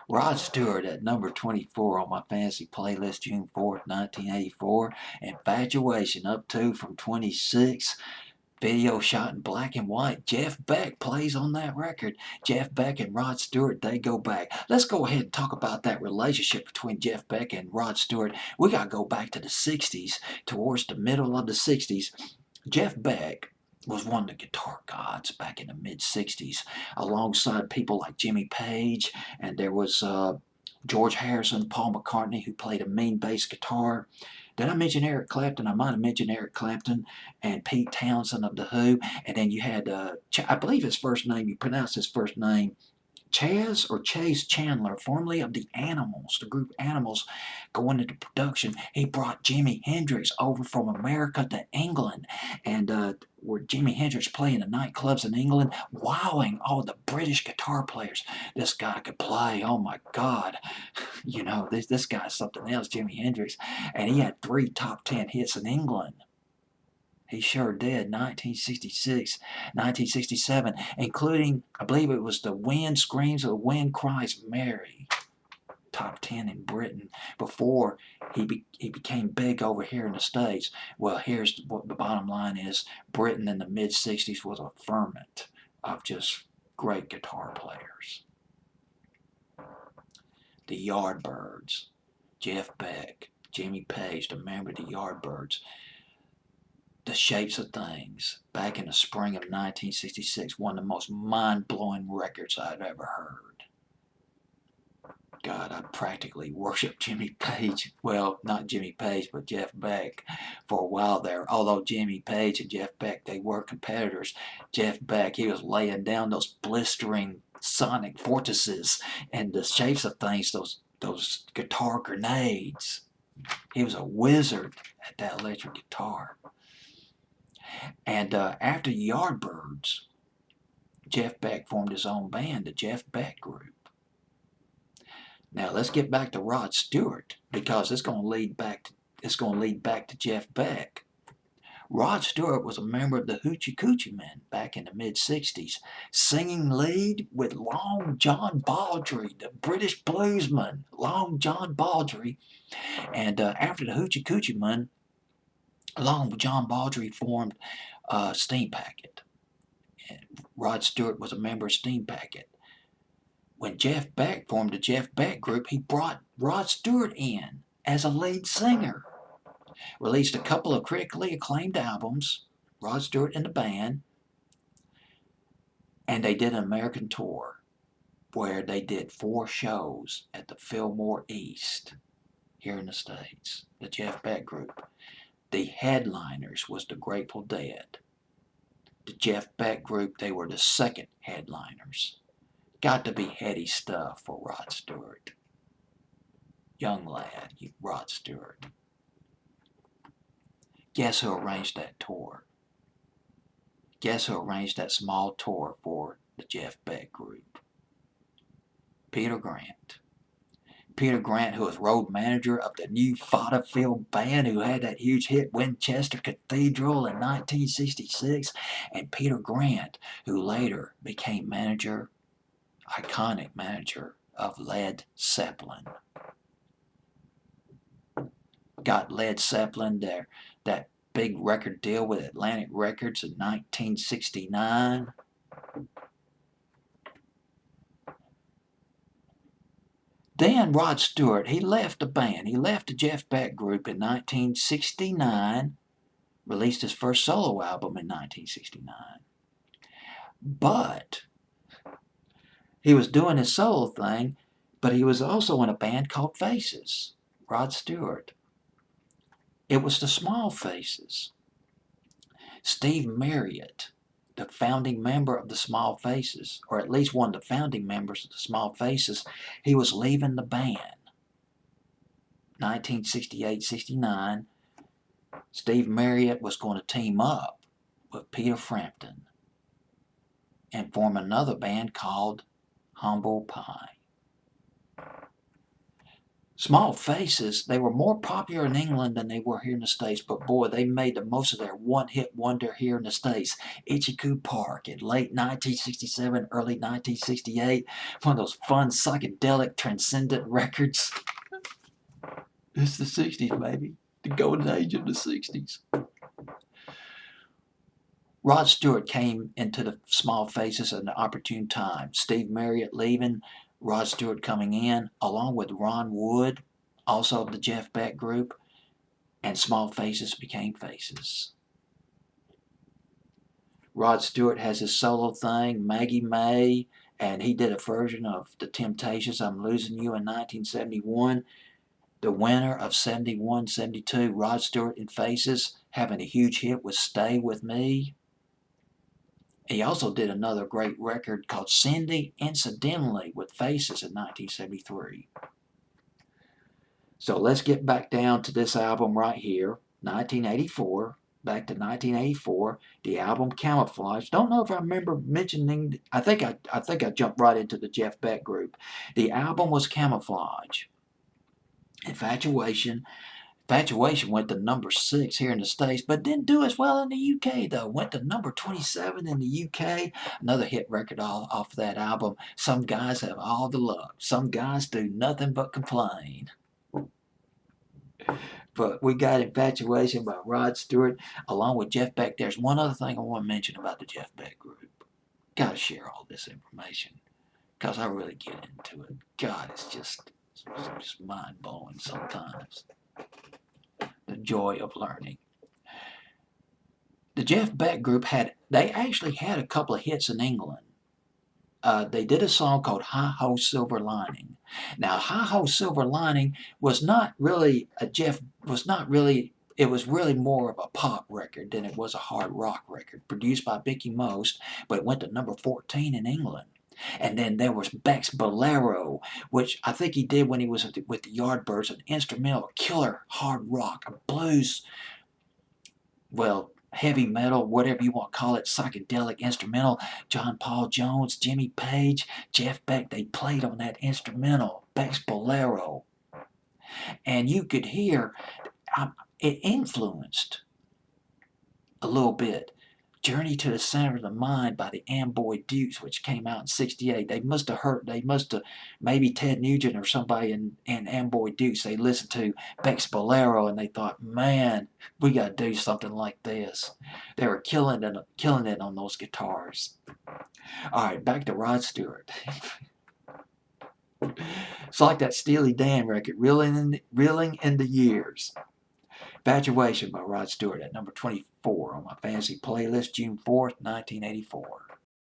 Rod Stewart at number 24 on my fantasy playlist, June 4th, 1984. Infatuation up 2 from 26. Video shot in black and white. Jeff Beck plays on that record. Jeff Beck and Rod Stewart, they go back. Let's go ahead and talk about that relationship between Jeff Beck and Rod Stewart. We got to go back to the 60s, towards the middle of the 60s. Jeff Beck was one of the guitar gods back in the mid-60s, alongside people like Jimmy Page, and there was George Harrison, Paul McCartney, who played a mean bass guitar. Did I mention Eric Clapton? I might have mentioned Eric Clapton and Pete Townsend of The Who. And then you had, I believe his first name, you pronounce his first name, Chaz or Chase Chandler, formerly of the Animals, the group Animals, going into production. He brought Jimi Hendrix over from America to England, and where Jimi Hendrix playing the nightclubs in England, wowing all the British guitar players. This guy could play. Oh my God, this guy's something else, Jimi Hendrix, and he had 3 top 10 hits in England. He sure did. 1966, 1967, including, I believe it was The Wind Screams or The Wind Cries Mary. Top 10 in Britain before he became big over here in the States. Well, here's what the bottom line is. Britain in the mid-60s was a ferment of just great guitar players. The Yardbirds, Jeff Beck, Jimmy Page, the member of the Yardbirds. The Shapes of Things, back in the spring of 1966, one of the most mind-blowing records I've ever heard. God, I practically worshiped Jimmy Page. Well, not Jimmy Page, but Jeff Beck for a while there. Although Jimmy Page and Jeff Beck, they were competitors. Jeff Beck, he was laying down those blistering sonic vortices and the Shapes of Things, those guitar grenades. He was a wizard at that electric guitar. And after Yardbirds, Jeff Beck formed his own band, the Jeff Beck Group. Now let's get back to Rod Stewart, because it's going to lead back to Jeff Beck. Rod Stewart was a member of the Hoochie Coochie Men back in the mid-60s, singing lead with Long John Baldry, the British bluesman, Long John Baldry. And after the Hoochie Coochie Men, Long John Baldry formed Steam Packet. And Rod Stewart was a member of Steam Packet. When Jeff Beck formed the Jeff Beck Group, he brought Rod Stewart in as a lead singer. Released a couple of critically acclaimed albums, Rod Stewart and the band, and they did an American tour where they did 4 shows at the Fillmore East here in the States, the Jeff Beck Group. The headliners was the Grateful Dead. The Jeff Beck Group, they were the second headliners. Got to be heady stuff for Rod Stewart. Young lad, Rod Stewart. Guess who arranged that tour? Guess who arranged that small tour for the Jeff Beck Group? Peter Grant. Peter Grant, who was road manager of the new Vaudeville band, who had that huge hit Winchester Cathedral in 1966, and Peter Grant, who later became iconic manager of Led Zeppelin. Got Led Zeppelin that big record deal with Atlantic Records in 1969. Then Rod Stewart, he left the band. He left the Jeff Beck Group in 1969, released his first solo album in 1969. But he was doing his solo thing, but he was also in a band called Faces, Rod Stewart. It was the Small Faces. Steve Marriott, the founding member of the Small Faces, or at least one of the founding members of the Small Faces, he was leaving the band. 1968-69, Steve Marriott was going to team up with Peter Frampton and form another band called Humble Pie. Small Faces, they were more popular in England than they were here in the States, but boy, they made the most of their one-hit wonder here in the States. Itchy Park in late 1967, early 1968. One of those fun, psychedelic, transcendent records. It's the 60s, baby. The golden age of the 60s. Rod Stewart came into the Small Faces at an opportune time. Steve Marriott leaving, Rod Stewart coming in, along with Ron Wood, also of the Jeff Beck group, and Small Faces became Faces. Rod Stewart has his solo thing, Maggie May, and he did a version of The Temptations, I'm Losing You in 1971. The winner of 71-72, Rod Stewart and Faces, having a huge hit with Stay With Me. He also did another great record called Cindy Incidentally with Faces in 1973. So let's get back down to this album right here, 1984. Back to 1984, the album Camouflage. Don't know if I remember mentioning. I think I jumped right into the Jeff Beck group. The album was Camouflage. Infatuation. Infatuation went to number 6 here in the States, but didn't do as well in the UK though. Went to number 27 in the UK. Another hit record off that album. Some guys have all the luck. Some guys do nothing but complain. But we got Infatuation by Rod Stewart along with Jeff Beck. There's one other thing I want to mention about the Jeff Beck group. Gotta share all this information because I really get into it. God, it's just mind blowing sometimes. The joy of learning. The Jeff Beck group they actually had a couple of hits in England. They did a song called Hi Ho Silver Lining. Now, Hi Ho Silver Lining was not really it was really more of a pop record than it was a hard rock record, produced by Mickey Most, but it went to number 14 in England. And then there was Beck's Bolero, which I think he did when he was with the Yardbirds, an instrumental, killer hard rock, a blues, well, heavy metal, whatever you want to call it, psychedelic instrumental. John Paul Jones, Jimmy Page, Jeff Beck, they played on that instrumental, Beck's Bolero. And you could hear it influenced a little bit Journey to the Center of the Mind by the Amboy Dukes, which came out in 68. They must have, maybe Ted Nugent or somebody in Amboy Dukes, they listened to Beck's Bolero and they thought, man, we got to do something like this. They were killing it on those guitars. All right, back to Rod Stewart. It's like that Steely Dan record, Reeling in the Years. Infatuation by Rod Stewart at number 24 on my fantasy playlist, June 4th, 1984.